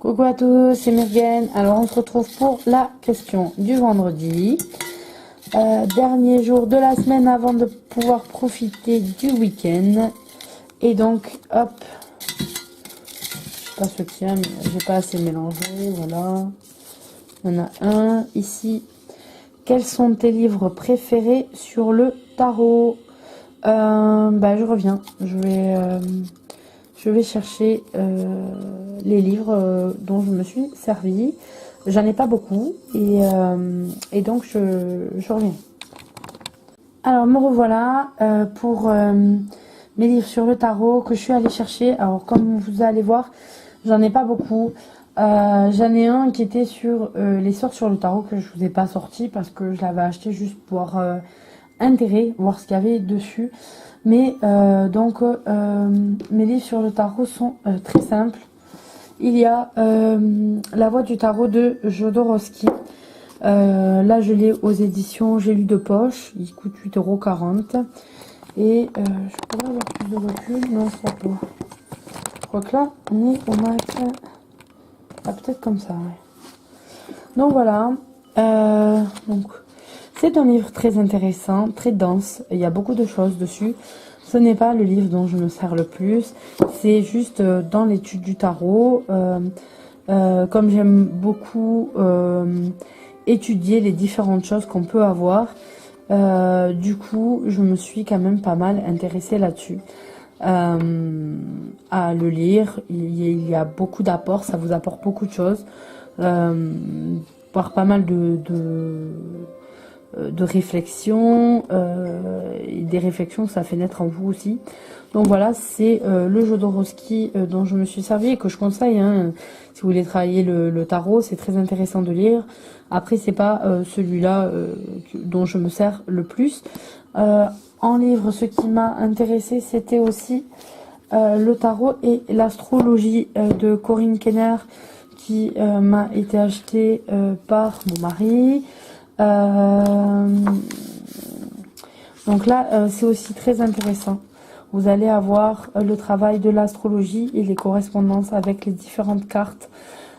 Coucou à tous, c'est Myrgen. Alors on se retrouve pour la question du vendredi. Dernier jour de la semaine avant de pouvoir profiter du week-end. Et donc, hop, je sais pas ce qu'il y a, mais j'ai pas assez mélangé, voilà. Il y en a un ici. Quels sont tes livres préférés sur le tarot? Je reviens. Je vais chercher les livres dont je me suis servi. J'en ai pas beaucoup et donc je reviens. Alors me revoilà pour mes livres sur le tarot que je suis allée chercher. Alors comme vous allez voir, j'en ai pas beaucoup. J'en ai un qui était sur les sorts sur le tarot que je vous ai pas sorti parce que je l'avais acheté juste pour intérêt, voir ce qu'il y avait dessus. Mais mes livres sur le tarot sont très simples. Il y a La Voix du tarot de Jodorowsky. Là, je l'ai aux éditions J'ai lu de poche. Il coûte 8,40 €. Et je pourrais avoir plus de recul. Non, c'est pas. Je crois que là, on est au max. Ah, peut-être comme ça, ouais. Donc voilà. C'est un livre très intéressant, très dense. Il y a beaucoup de choses dessus. Ce n'est pas le livre dont je me sers le plus. C'est juste dans l'étude du tarot. Comme j'aime beaucoup étudier les différentes choses qu'on peut avoir, du coup, je me suis quand même pas mal intéressée là-dessus. À le lire, il y a beaucoup d'apports, ça vous apporte beaucoup de choses. Par pas mal de réflexions, et des réflexions que ça fait naître en vous aussi. Donc voilà, c'est le Jodorowsky dont je me suis servi et que je conseille. Hein, si vous voulez travailler le tarot, c'est très intéressant de lire. Après, c'est pas celui-là dont je me sers le plus. En livre, ce qui m'a intéressé, c'était aussi le tarot et l'astrologie de Corinne Kenner, qui m'a été acheté par mon mari. Donc là, c'est aussi très intéressant. Vous allez avoir le travail de l'astrologie et les correspondances avec les différentes cartes.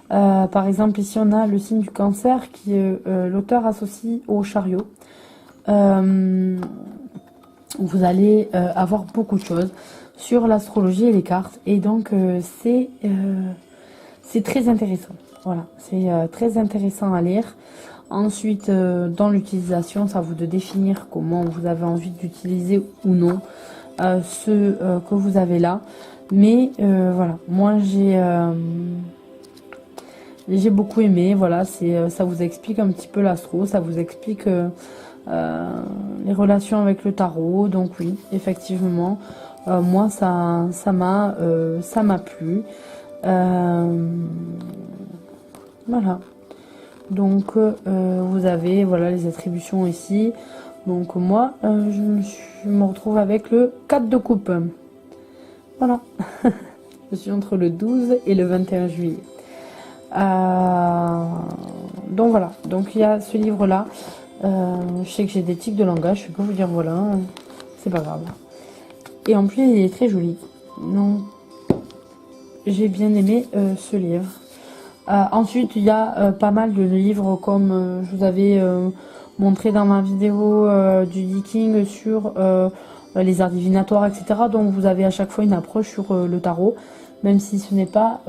Par exemple, ici, on a le signe du Cancer qui est l'auteur associé au chariot. Vous allez avoir beaucoup de choses sur l'astrologie et les cartes. Et donc, c'est très intéressant. Voilà, c'est très intéressant à lire. Ensuite, dans l'utilisation, c'est à vous de définir comment vous avez envie d'utiliser ou non ce que vous avez là. Mais voilà, moi j'ai beaucoup aimé. Voilà, ça vous explique un petit peu l'astro, ça vous explique les relations avec le tarot. Donc oui, effectivement, moi ça m'a plu. Voilà. Donc vous avez voilà les attributions ici. Donc moi je me retrouve avec le 4 de coupe. Voilà. Je suis entre le 12 et le 21 juillet. Donc voilà. Donc il y a ce livre là. Je sais que j'ai des tics de langage. Je peux vous dire voilà. C'est pas grave. Et en plus il est très joli. Donc j'ai bien aimé ce livre. Ensuite, il y a pas mal de livres comme je vous avais montré dans ma vidéo du Viking sur les arts divinatoires, etc. Donc vous avez à chaque fois une approche sur le tarot, même si ce n'est pas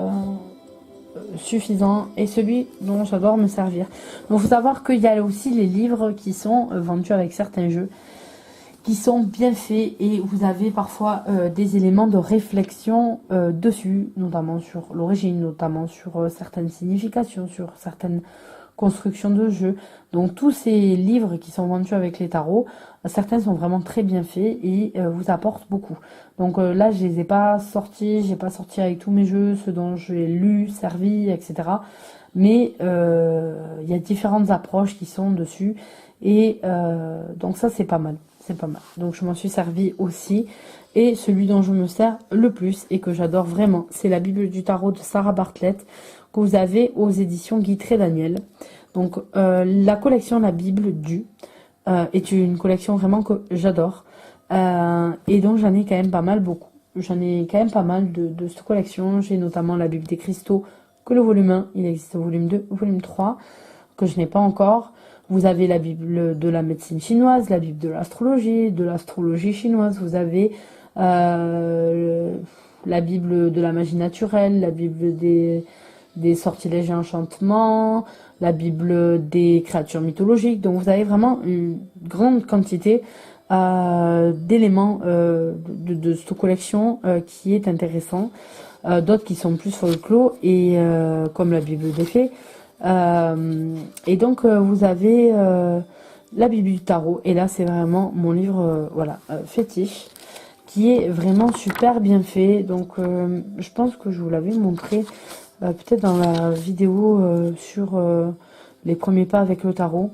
suffisant. Et celui dont j'adore me servir. Donc il faut savoir qu'il y a aussi les livres qui sont vendus avec certains jeux, qui sont bien faits et vous avez parfois des éléments de réflexion dessus, notamment sur l'origine, notamment sur certaines significations, sur certaines constructions de jeux. Donc tous ces livres qui sont vendus avec les tarots, certains sont vraiment très bien faits et vous apportent beaucoup. Donc là je les ai pas sortis, j'ai pas sorti avec tous mes jeux, ceux dont j'ai lu, servi, etc. Mais il y a différentes approches qui sont dessus et donc ça c'est pas mal. C'est pas mal. Donc je m'en suis servi aussi. Et celui dont je me sers le plus et que j'adore vraiment, c'est la Bible du tarot de Sarah Bartlett que vous avez aux éditions Guitry Daniel. Donc la collection La Bible du est une collection vraiment que j'adore. Et donc j'en ai quand même pas mal beaucoup. J'en ai quand même pas mal de cette collection. J'ai notamment la Bible des cristaux que le volume 1, il existe le volume 2, le volume 3, que je n'ai pas encore. Vous avez la Bible de la médecine chinoise, la Bible de l'astrologie chinoise, vous avez la Bible de la magie naturelle, la Bible des sortilèges et enchantements, la Bible des créatures mythologiques. Donc vous avez vraiment une grande quantité d'éléments de cette collection qui est intéressant. D'autres qui sont plus folklore et comme la Bible des fées. Et donc vous avez la Bible du tarot. Et là c'est vraiment mon livre fétiche, qui est vraiment super bien fait. Donc je pense que je vous l'avais montré peut-être dans la vidéo sur les premiers pas avec le tarot.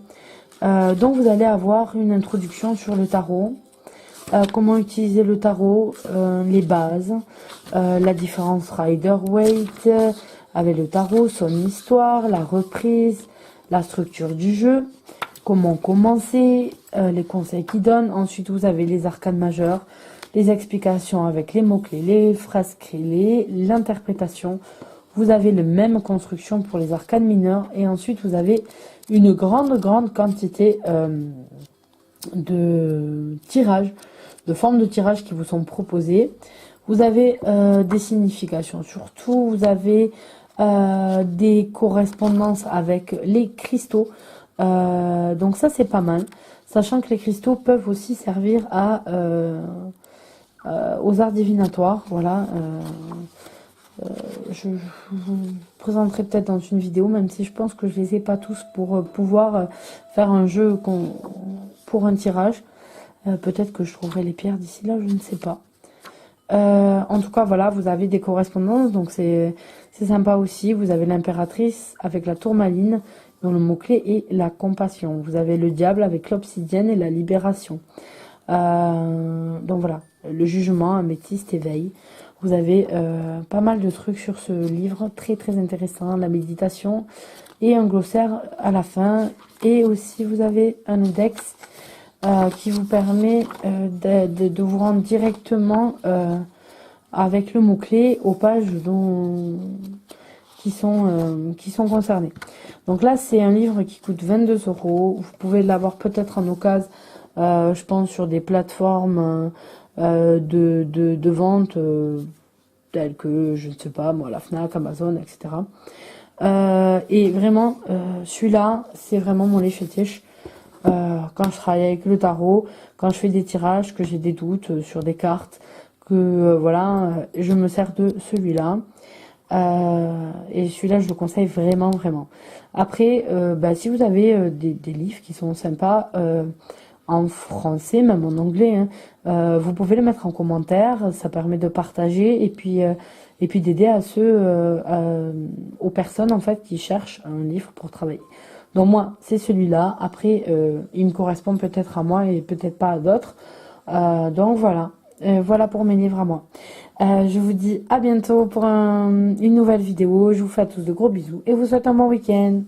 Donc vous allez avoir une introduction sur le tarot, comment utiliser le tarot, les bases, la différence Rider-Waite avec le tarot, son histoire, la reprise, la structure du jeu, comment commencer, les conseils qu'il donne. Ensuite vous avez les arcanes majeures, les explications avec les mots-clés, les phrases clés, l'interprétation. Vous avez la même construction pour les arcanes mineures. Et ensuite, vous avez une grande quantité de tirages, de formes de tirages qui vous sont proposées. Vous avez des significations. Surtout, vous avez des correspondances avec les cristaux. Donc ça, c'est pas mal. Sachant que les cristaux peuvent aussi servir aux arts divinatoires. Voilà. Je vous présenterai peut-être dans une vidéo, même si je pense que je les ai pas tous pour pouvoir faire un jeu pour un tirage. Peut-être que je trouverai les pierres d'ici là, je ne sais pas. En tout cas, voilà, vous avez des correspondances, donc c'est sympa aussi. Vous avez l'impératrice avec la tourmaline, dont le mot-clé est la compassion. Vous avez le diable avec l'obsidienne et la libération. Donc voilà, le jugement, améthyste, éveil. Vous avez pas mal de trucs sur ce livre, très intéressant, la méditation et un glossaire à la fin. Et aussi vous avez un index qui vous permet de vous rendre directement avec le mot-clé aux pages qui sont concernées. Donc là c'est un livre qui coûte 22 €. Vous pouvez l'avoir peut-être en occasion, je pense, sur des plateformes de vente telles que, je ne sais pas moi, la Fnac, Amazon, etc. Et vraiment, celui-là, c'est vraiment mon livre fétiche. Quand je travaille avec le tarot, quand je fais des tirages, que j'ai des doutes sur des cartes, que voilà, je me sers de celui-là. Et celui-là, je le conseille vraiment. Après, si vous avez des livres qui sont sympas, en français, même en anglais, hein, vous pouvez les mettre en commentaire, ça permet de partager et puis d'aider à aux personnes en fait qui cherchent un livre pour travailler. Donc moi, c'est celui-là. Après, il me correspond peut-être à moi et peut-être pas à d'autres. Donc voilà. Voilà pour mes livres à moi. Je vous dis à bientôt pour une nouvelle vidéo. Je vous fais à tous de gros bisous et vous souhaite un bon week-end.